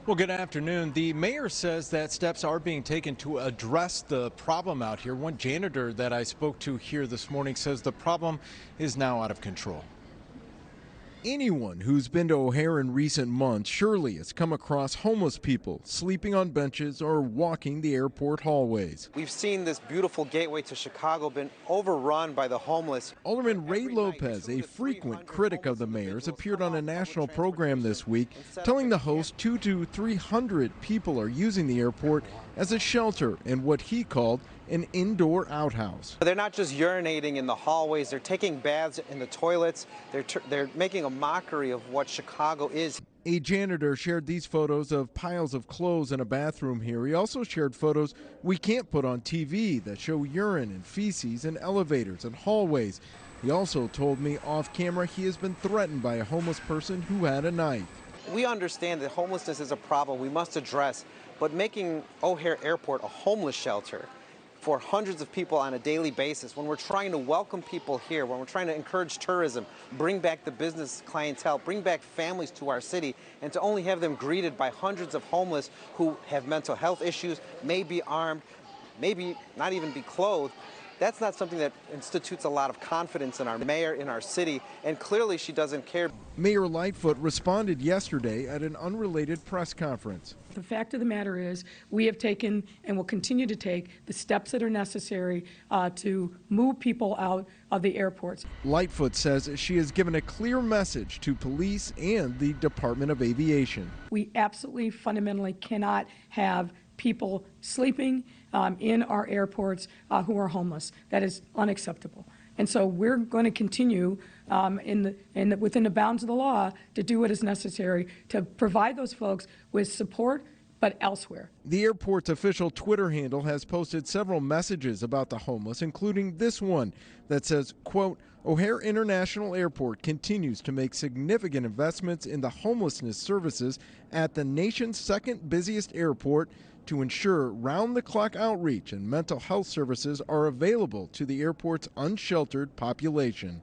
Well, good afternoon. The mayor says that steps are being taken to address the problem out here. One janitor that I spoke to here this morning says the problem is now out of control. Anyone who's been to O'Hare in recent months surely has come across homeless people sleeping on benches or walking the airport hallways. We've seen this beautiful gateway to Chicago been overrun by the homeless. Alderman Ray Lopez, a frequent critic of the mayor's, appeared on a national program this week telling the host 200 to 300 people are using the airport as a shelter in what he called an indoor outhouse. They're not just urinating in the hallways, they're taking baths in the toilets. They're making a mockery of what Chicago is. A janitor shared these photos of piles of clothes in a bathroom here. He also shared photos we can't put on TV that show urine and feces in elevators and hallways. He also told me off camera he has been threatened by a homeless person who had a knife. We understand that homelessness is a problem we must address, but making O'Hare Airport a homeless shelter for hundreds of people on a daily basis, when we're trying to welcome people here, when we're trying to encourage tourism, bring back the business clientele, bring back families to our city, and to only have them greeted by hundreds of homeless who have mental health issues, may be armed, maybe not even be clothed, that's not something that institutes a lot of confidence in our mayor, in our city, and clearly she doesn't care. Mayor Lightfoot responded yesterday at an unrelated press conference. The fact of the matter is we have taken and will continue to take the steps that are necessary to move people out of the airports. Lightfoot says she has given a clear message to police and the Department of Aviation. We absolutely fundamentally cannot have people sleeping in our airports who are homeless. That is unacceptable. And so we're going to continue within the bounds of the law to do what is necessary to provide those folks with support, but elsewhere. The airport's official Twitter handle has posted several messages about the homeless, including this one that says, quote, O'Hare International Airport continues to make significant investments in the homelessness services at the nation's second busiest airport to ensure round-the-clock outreach and mental health services are available to the airport's unsheltered population.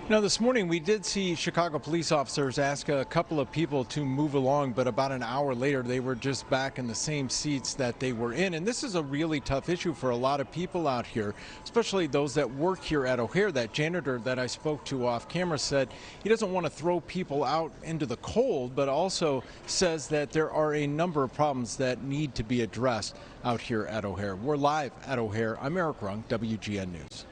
Now, this morning we did see Chicago police officers ask a couple of people to move along, but about an hour later they were just back in the same seats that they were in. And this is a really tough issue for a lot of people out here, especially those that work here at O'Hare. That janitor that I spoke to off camera said he doesn't want to throw people out into the cold, but also says that there are a number of problems that need to be addressed out here at O'Hare. We're live at O'Hare. I'm Eric Rung, WGN News.